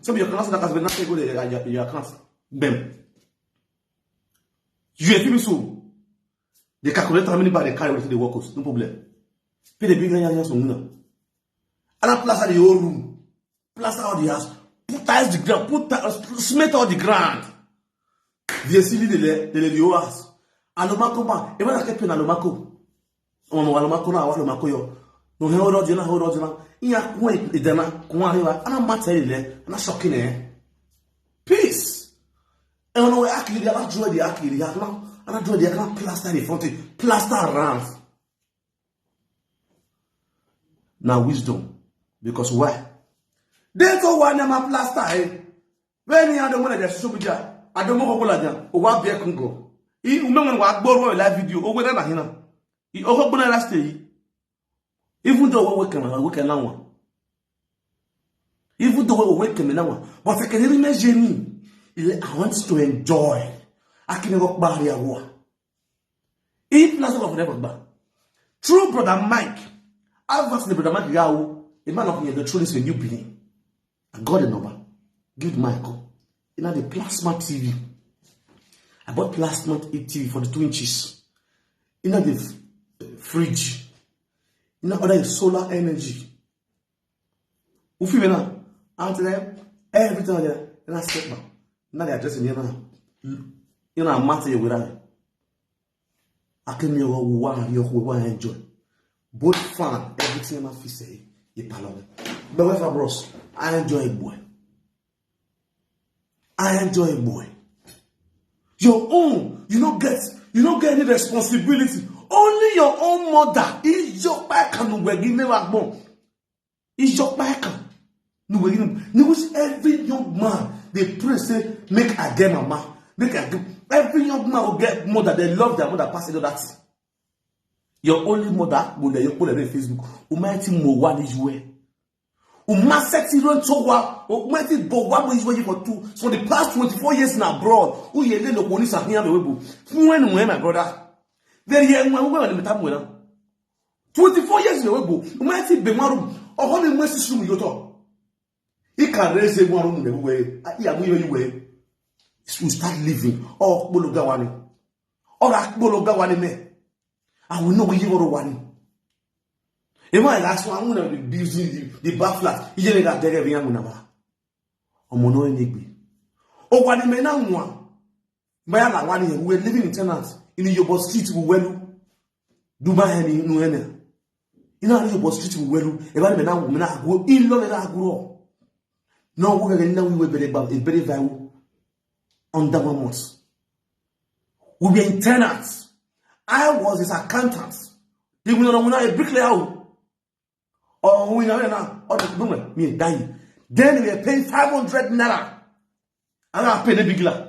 some of your accounts that has been not pay good in your accounts. Bam. You have to be so. They calculate how many bars they carry with the workers, no problem. Pay the big young young and I plaster the whole room, plaster all the house, put tiles the ground, cement all the ground. They see the house. And no matter even I keep in Alomako. On Alomako now, Alomako yo. No hold on. Iya wait the dana, Kuaniwa, and I'm material, and I'm shocking eh. Peace. And when we actually are joy the Aki, now. And I draw the account plaster in front of it, plaster around. Now wisdom. Because why? They go one ma plaster when you don't want to subuja I don't know how o wa be kungo I umenwe wa gboro live video o we na hina I o gbona last day even though we can na one even though we can na one but I can imagine I want to enjoy I can go back here war if not of never back true brother Mike I've asked the brother Mike Yao a man of the truth is a new beginning. I got a number. Give Michael. You know the plasma TV. I bought plasma TV for the 2 inches. You know the fridge. You know other solar energy. Ufi mena. After them, everything there. And I step back. Now they are just in here. You know, matter you with that. I can hear what you enjoy. Both fun, everything I feel say. But with our bros, I enjoy it, boy. I enjoy it, boy. Your own, you don't get any responsibility. Only your own mother is your back and we give never born. Is your back. Every young man they pray say make a get mama, make a get. Every young man will get mother. They love their mother. Pass it that. Your only mother will let you put it on Facebook. Umaiti mo one is way. Umaseti run to wa. Umaiti bo one is way for two. So the past 24 years in abroad, who ye let the police have near the webo. When my brother, very young man who the time with 24 years in the webo. Umaiti be marum. Or how many mercy room you talk? He can raise a one room in the way. Yeah, we way. We start living. Oh, Bologawani. Or Bologawani me. I will know where you are one. If my last one, I'm going to be using the back flat. You didn't got there every young one. I'm going to be. Oh, what you may now want. My one here, we're living in tenants in your street with well. Dubai and no any. You know, your street with well. If I may now go in law that I grow. No, we're going to know we were very value on that one month. We'll be in tenants. I was his accountant. He will not a bricklayer. Or we know now. Or the woman, me dying. Then we are paying 500 naira. And I pay the big la.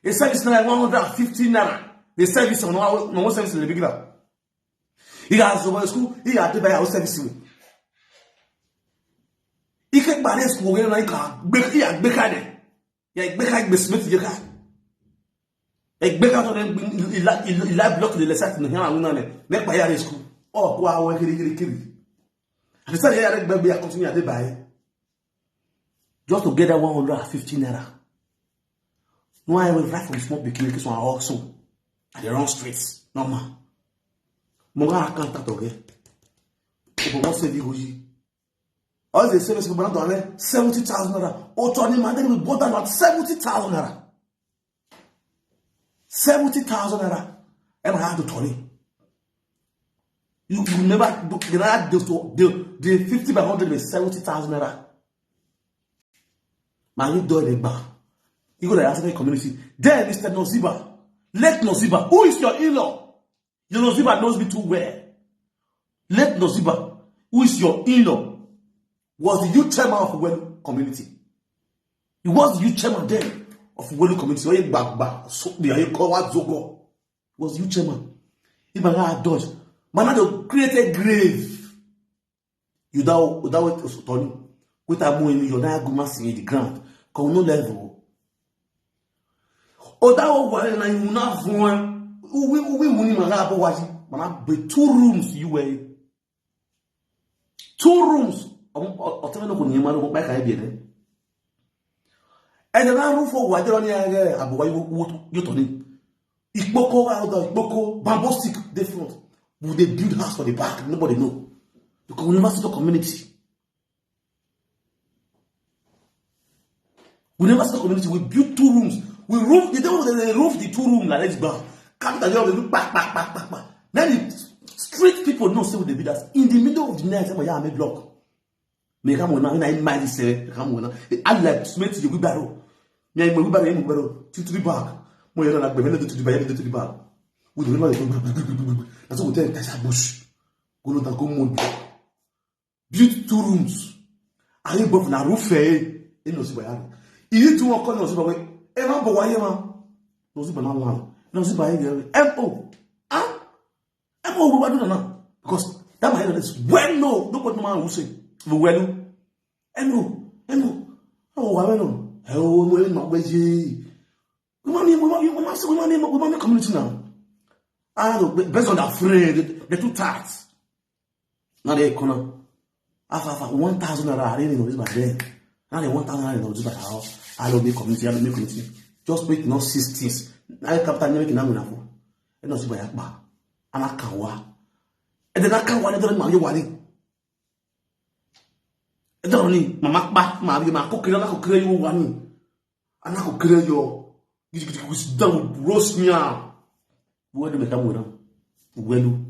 A service now 150 naira. The service on no service in the big la. He has over school. He had to buy our service. He can't buy a school when I can't. He had Bekade. He had Bekade Smith. Ik ben gaat il block de lesson no hia una ne me pa ya school oh wa wa kiri I said ya rek be ya continue dey buy just to get that 150 naira no I will write from small bikini que sont also at the wrong streets normal mon gars quand t'as toqué pour moi c'est viroji all the service que bon dans 70,000 naira auto ni mandé we bought about 70,000 naira 70,000 naira. And I have to turn it. You never do the 50 by 100 is 70,000 naira. Man, you do it back. You go to the African community. Then Mr. Noziba. Let Noziba. Who is your in-law? Your Noziba knows me too well. Let Noziba, who is your in-law, was the youth chairman of the Welu community. He was the youth chairman then. Of Welu community, he was you chairman. If man had dodge, man had to create a grave. You without it, Tony. With a moon, you're not going to in the ground. Come no level. Oh, that was you not one. We man have watching. Man have 2 rooms. You were 2 rooms. I'll tell you no good. Man, back I be and then roof for water on the abu you told him. Ikboko out there, Ikboko, bamboo stick, they front. Would they build house for the back? Nobody know. Because we never see the community. We never see the community. We built 2 rooms. We roof, they roof the 2 rooms like let's go. Capital, they look back. Then the street people know say they build us. In the middle of the night, say, yeah, I block. Me come on now, in my say, come on now. I like Smith, you barrow. Me we barrow to the back. Mo yẹ na gbẹmẹ to the back. We do not. That's what we tell Tasha Bush. Go no go more. Built 2 rooms. Ari both na rufe e no ziba ya. Iyi tu won ko no ziba we. E ma bo wa ye ma. No ziba na wan. No ziba ye MO. Ah? MO we do na because that my is well no nobody man who say we well MO. Oh wa no. E o mo e no gbeji. We want community now. Based on that phrase, the two tarts. Now they corner. After 1,000 naira, I didn't know this by then. Now they 1,000 naira, know this by how. I don't make community, I don't make community. Just make not 16. I capital make na na for. And not by akba. And I can't wa. And then I can't wa. Don't mind you wali. Don't need mama akba, ma kokira na kokira you wani. And I kokira you. You down roast me out. Where do we come with them? Well,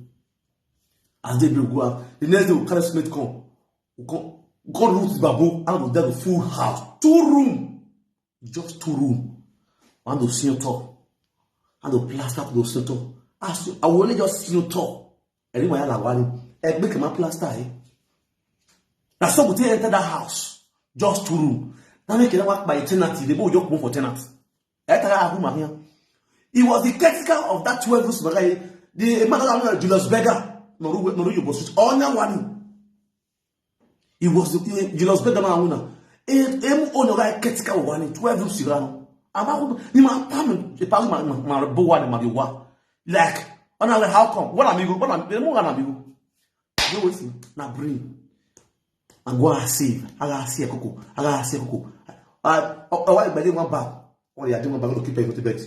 as they go up, the next day will carry Smith come. God roots babu out of that full house. 2 room. Just 2 room. And the senior top. And the plaster to the center. I will only just see you top. And then I have one. I make my plaster. Now some will enter that house. Just 2 room. Now make it work by tenancy. They will just move for tenants. He was the caretaker of that 12 rooms. The man Julius Berger. No, was on one. He was the Julius Berger man. Him on the caretaker of one 12 rooms. Like, how come? What amigo? You see, now bring. And go and save. I gotta see a cocoa. Why by one back? Oh, yeah, I didn't want to keep it to bed.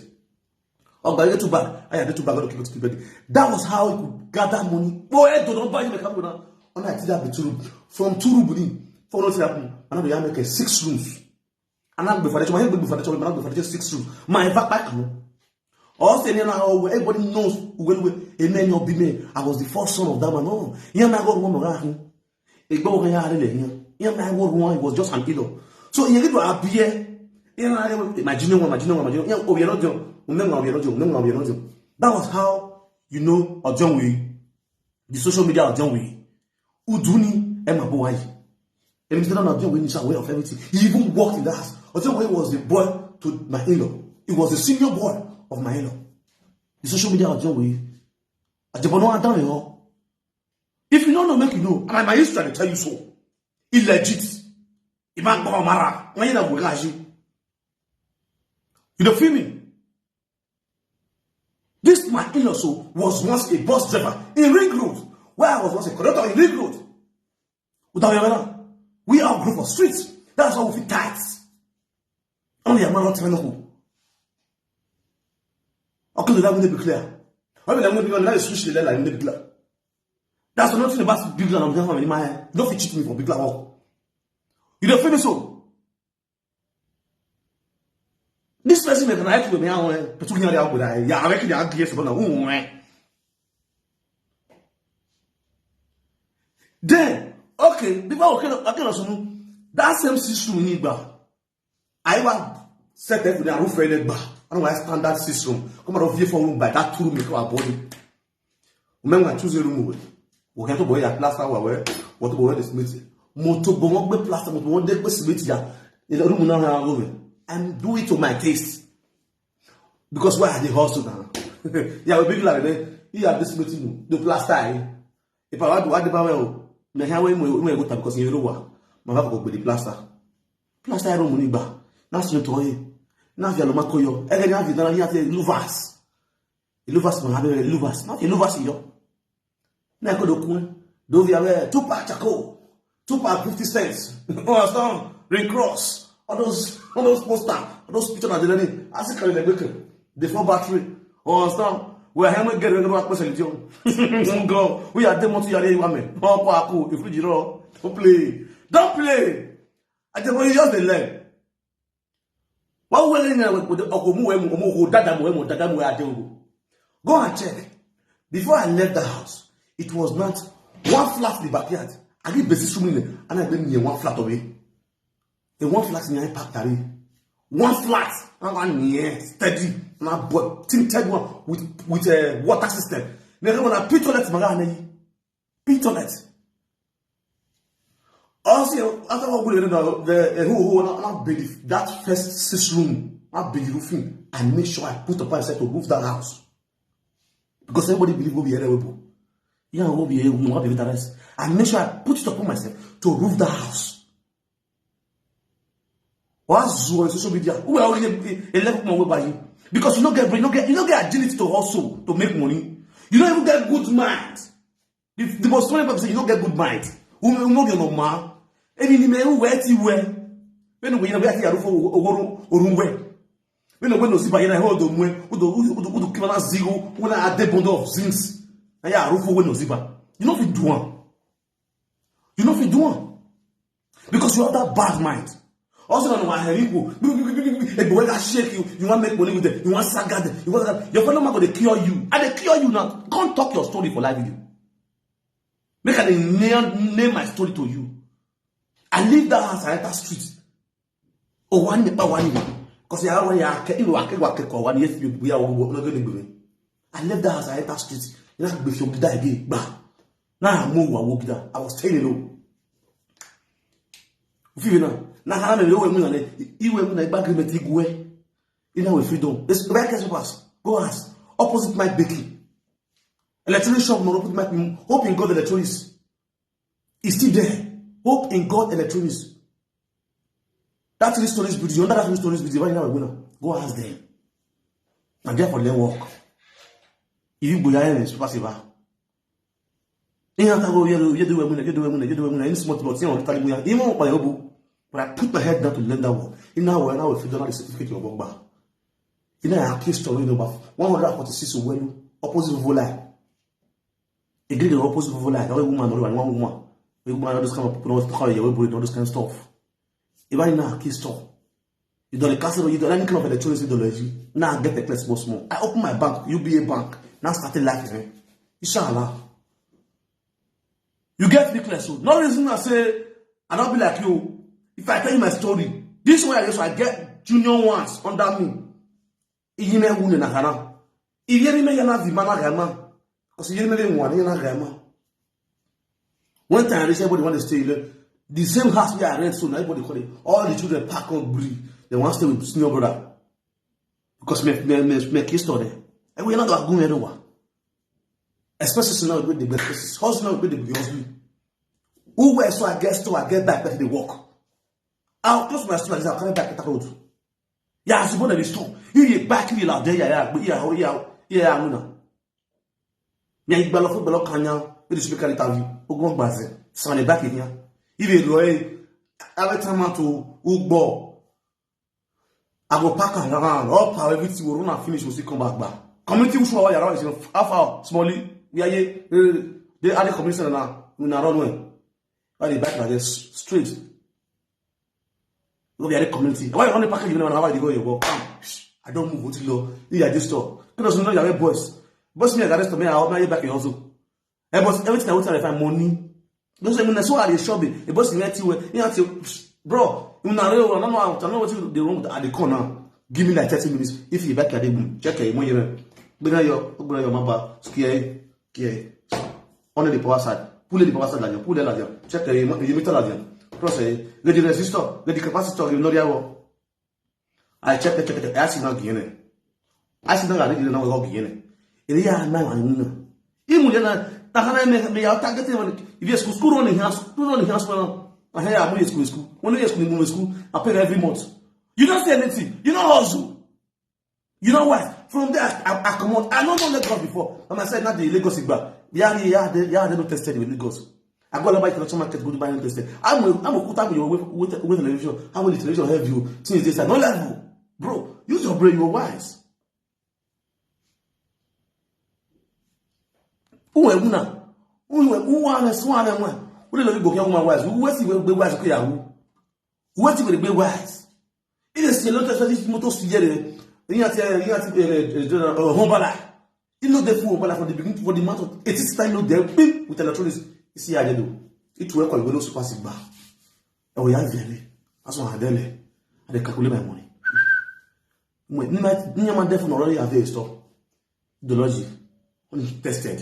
Oh, but I get too bad. I had too bad to keep it to bed. That was how he could gather money. Boy, I don't buy him a camera. On I did that 2 rooms. From 2 rooms, 4 rooms happen. And now they make 6 rooms. And now before the before 6 rooms. My back. All saying now, everybody knows when a man or be me. I was the first son of that man. No, yeah, I got one around. It go here. Yeah, I got one. It was just an kilo. So you get to appear. Imagine. That was how you know John Way, the social media of John Way. Uduni Emma Boy. And Mr. John Way is aware of everything. He even walked in the house. John Way was the boy to my in-law. He was the senior boy of my in-law. The social media of John Way. If you don't know, make you know. And my history to tell you so. Illegit. Iman Mara. You don't feel me? This my in-law so was once a bus driver in Ring Road, where I was once a conductor in Ring Road. We are a group of streets. That's how we fit tights. Only a man not telling who. Okay, that will be clear. I mean, I'm going to be switch the line and be clear. That's nothing about big land. I'm in my head. Don't cheat me for big land. You don't feel me so? This person may connect with me. I reckon you have years about then, okay, before I can also that same system need bar. I want set up with a roof rated bar. I don't want standard system. Come out of here for room by that 2 room make our body. Remember, choose a room. We can't boy a plaster where what boy is meeting. Moto bomb plaster, but one day was meeting in the room now. And do it to my taste. Because why are they hustle now? Yeah, we big like that. You have this meeting, the plaster. If I want to add the power, me have we go because you know what? My papa go with the plaster. Plaster room money back. That's not to you. Now you are no makoyo. Every now you don't have the luvas. The luvas man have the luvas. Not the luvas yo. Now go do kun. Do we have 2 pack charcoal, 2 pack 50 cents. Understand? Ring cross. All those posters, all those pictures are the I see carry the baker. The 4 battery. Understand? We are here getting a person. Go. We are demo to your woman. Oh, Paco, if you don't play. Don't play. I just want you just the leg. What will you know with the Okomu? Go and check. Before I left the house, it was not 1 flat in the backyard. I did basic swimming and I bring me 1 flat away. A 1 flat in the park tari. 1 flat. And 1 year steady. And I bought tinted one with a water system. Then when I pit toilet magana. Pit toilet. Also, after what we the who not big that first 6 room, not big roofing, I make sure I put upon myself to roof that house. Because everybody believe will be able. Yeah, will be able to be the rest. I make sure I put it upon myself to roof the house. What's on social media? Who are a level more by you? Because you don't get agility to hustle to make money. You don't even get good mind. The most funny person, you don't get good mind. Who know your normal? Any name where you were. When we have here or room where. When no see by hold on when who keep on zero when I dead bundle of things. And yeah, roof when no ziba. You know if you do one. You know if you do one. Because you have that bad mind. Also, on my people, when I shake you, you want to make money with them, you want to saga them, you want that. Your fellow man going to cure you. And they cure you now. Can't talk your story for life with you. Make a name my story to you. I leave that house at that street. Oh, one year. Because you are one year, we are not going to be. I left that house at that street. You know, if you die again, bah. Now I move, I walk there. I was staying low. You know. Na hana me we mu na iwe mu na agreement igwe ina we freedom this right case pass go ask opposite my baking electronic shop no opposite my hope in God electronics is still there. Hope in God electronics that three stories video under that three stories video right now we go ask them and therefore let work if you go here is possible in go you do we mu any small plot on tell me even by obu. But I put my head down to learn that one. In now, we're now a federal certificate of Bogba. In our case story number 146 when opposite Vola. Agree the opposite Vola, the woman or one woman. The woman all this kind of people don't call you, all this kind of stuff. Even in our case store. You don't the castle, you don't any kind of electronic ideology. Now I get the class small. I open my bank, UBA bank. Now started life, Inshallah. You get the class. No reason I say, I don't be like you. If I tell you my story, this way I get junior ones under me. Iyime wune na kana. Iyeme me yana vi mana gama. Because iyeme me one yana gama. One time everybody want to stay the same house we are rent so now everybody call it. All the children pack on breed. They want to stay with senior brother. Because me kiss to them. And we not go anywhere. Especially now with the best cases. How's now with the husband? Who were so I get back they walk. I'll close my store. I'm coming back at the road. Yeah, I'm supposed to be strong. You back me out there. Yeah. I'm not. Yeah, you better football Kanya. It is speaking interview. Ogun Baze. So I'm back in here. Even every time to Ugbo, I go pack around. All power everything will run and finish. We'll see come back. Community will show around. Is half smally. We are here. They are the community now. We not run well. Why they back like this straight? Go the community. Why on the package you know how they go your work? I don't move until low. You are this store. Because you know you are boys. Boss me arrest me. I'll marry back also. Hey boss, every time I find money. Don't say me so are they shopping. The boss let you. You have to, bro. You know I don't know what the room at the corner. Give me like 30 minutes. If you back at the boom, check your money. Bring your mama. Scare. On the power side. Pull the power side. Pull the ladder. Check your meter ladder. Process. Get the resistor, get the capacitor, you know the hour. I check it. I see not again. I see not again. Now we're again. In the year, man, even Tahana may out target if you school only has well. I hear I'm school. When you school, I pay every month. You don't say anything. You know hustle. You know what? From there, I come out. I don't know Lagos before. And I said, not the Lagos back. Yeah, they don't tested with Lagos. I go to buy the market, go to buy and test it. I'm a put up with television. How will the television help you? Since this at no level. Bro, use your brain, you're wise. Who are you now? Who are swan and one? Who will go young wise? Who was he will be wise? What will be wise? It is a lot of this motor together. You have to home bala. You know the fool bala for the beginning for the month of 80 time no there with electronics. See how they do. It will call no super sick bar. And we have very. That's what I did. I calculate my money. When you man there already have a store. The logic. When you tested,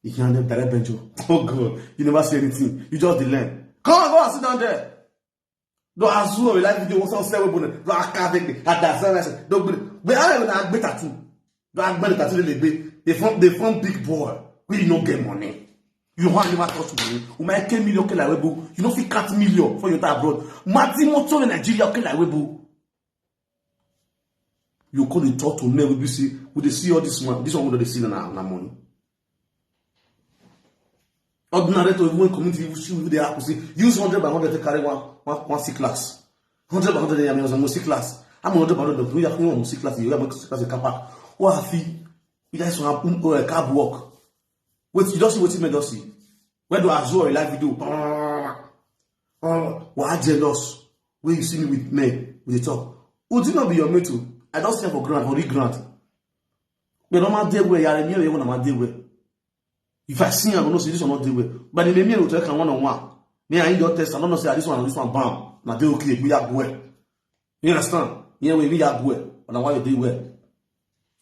you can't have direct bench. Oh God, you never see anything. You just learn. Go and sit down there. Do azul like video won say we bonnet. Do akave adazan. Do we are na agbe tattoo. Do agbe tattoo dey be. They form big boy. We no get money. You want never touch money. We might 10 million like webo. You know fit cut million for your abroad. Mati motor in Nigeria like webo. You call the talk to me, we see, we they see all this one we they see na money. Ordinary to one community, we they have to see, use 100 by 100 to carry one C class. 100 by 100 I mean, C class. I'm 100 by 100, we have one C class, you have C class, you can pack. What have you guys want a cab walk? Wait, you don't see what you may just see. Where do I show a live video? Why jealous? When you see me with men, with the talk. Would you not be your mate too? I don't stand for grant, for grant. But no matter where you are, you are not where. If I see, I don't know this one not deal with. But the name will take one on one. Me, I need your test. I don't know say this one, bam. Now they okay, we are well. You understand? Yeah, we are well. But why you do well?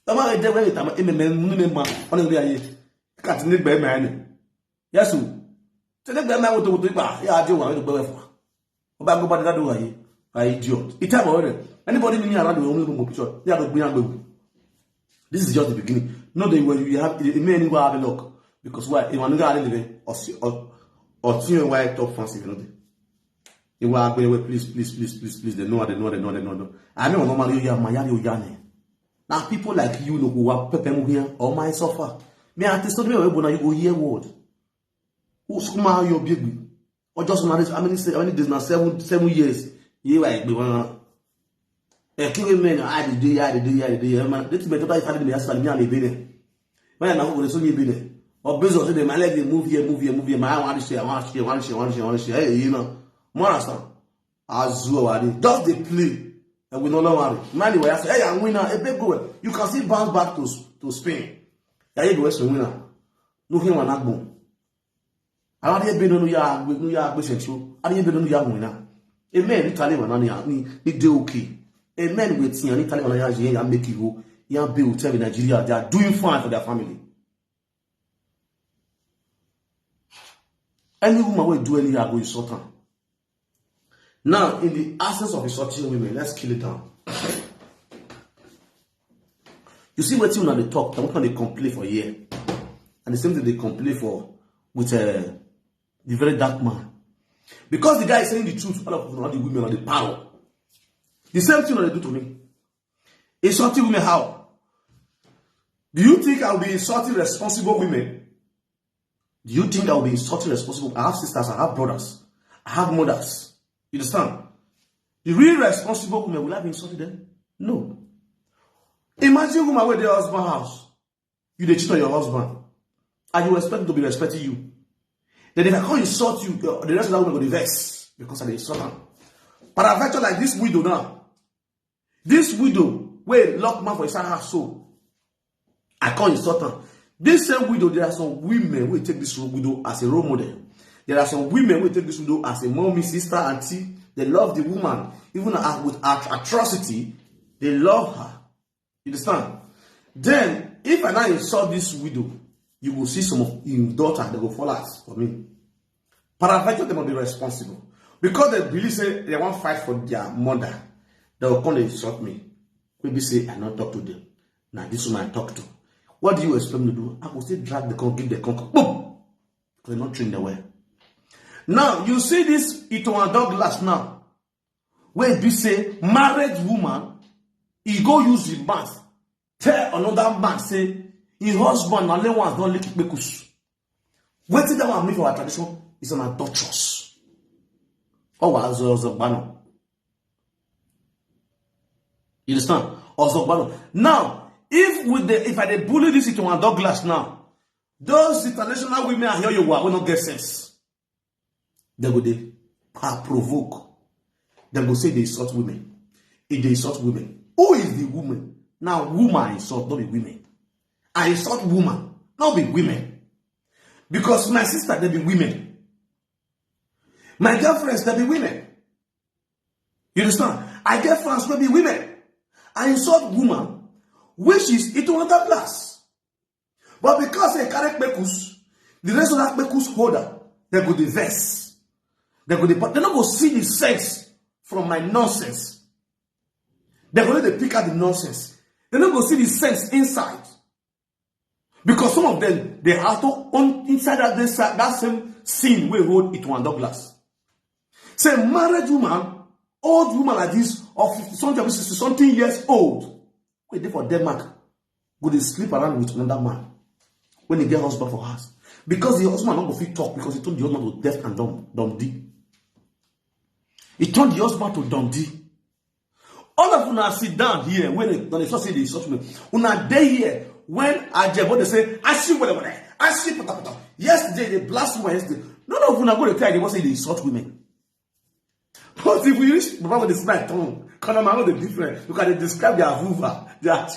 The man dey well, I'm a man. On the way, can't need by man. Yes, sir. Tell them man what to do. Yeah, I do want to go for. About go back that way. I idiot. It's time already. Anybody in around the only room picture. They are not. This is just the beginning. Not the way you have it may anywhere have a look. Because why? If one guy living or see why top fancy, you know. You want to go please. They know. I mean, normally you are my yane. Now people like you know who are pepem here or my suffer. Me I test me when you go hear word. Who's come your baby? Or just marriage? How many days now? 7 years. You like the one. A killing man, I did the man. Let's be better if I didn't ask me on the bed. When I know what's on your bed. Or business today, my leg move here. My want to share. Hey, you know, Monster. Azu, just they play. And we no worry. Man, I say, hey, I'm winner, a big goal. You can still bounce back to Spain. There you go, as a winner. No him and Agbo. I don't hear no ya show. I didn't even know ya winner. A man, Italy, and they okay. A man with an Italian and make you go. Young Bill tell Nigeria they are doing fine for their family. Any woman will do any go insult her. Now, in the absence of insulting women, let's kill it down. You see what you know they talk, they complain for a year. And the same thing they complain for with the very dark man. Because the guy is saying the truth, all of the women are the power. The same thing they do to me. Insulting women how? Do you think I'll be insulting responsible women? Do you think I'll be insulting responsible? I have sisters, I have brothers, I have mothers. You understand? The real responsible women, will I be insulting them? No. Imagine woman with their husband's house. You they cheat on your husband. And you expect him to be respecting you. Then if I can't insult you, the rest of that woman will be vexed because I insult her. But I venture like this widow now. This widow, where lock man for his house so I can't insult her. This same widow, there are some women who take this widow as a role model. There are some women who take this widow as a mommy, sister, auntie. They love the woman. Even with atrocity, they love her. You understand? Then, if I now insult this widow, you will see some of your daughter, they will fall out for me. Paraventure, they must be responsible. Because they really say they want to fight for their mother, they will come and insult me. Maybe say, I not talk to them. Now, this woman I talk to. What do you expect me to do? I will still drag the con, give the con, boom! Because they're not trained the way. Now, you see this Ito and Douglas now. Where they say, married woman, he go use the mouth. Tell another man, say, his husband, only ones don't lick bekus. What did that one mean for our tradition? It's an adulterous. Oh, was a banner. You understand? Also, banner. Now, if I bully this Ito and Douglas now, those international women are here you will not get sense. They go they provoke. They go say they insult women. If they insult women, who is the woman? Now, woman insult, not be women. I insult woman, not be women. Because my sister, they be women. My girlfriends, they be women. You understand? I get friends, they be women. I insult woman, which is into another class. But because they carry bekus, the rest of that bekus holder, they go the vest. They're not going to see the sex from my nonsense. They're going to pick out the nonsense. They're not going to see the sex inside. Because some of them, they have to, inside that same scene, we hold it one Douglas. Say, married woman, old woman like this, of 50-something, 60-something years old, wait there for Denmark, go to sleep around with another man when they get husband for house. Because the husband not going to talk because he told the husband to deaf and dumb. He turned the husband to Dundee. All of you now sit down here when they say they insult me. Una day here when Ajebo they say I see whatever, I see pata. Yesterday they blast women. Yesterday, none of you now go to tell they want to say they insult women. But if we reach the Bible, this my tongue, because I'm not the different. You can describe their vulva, their.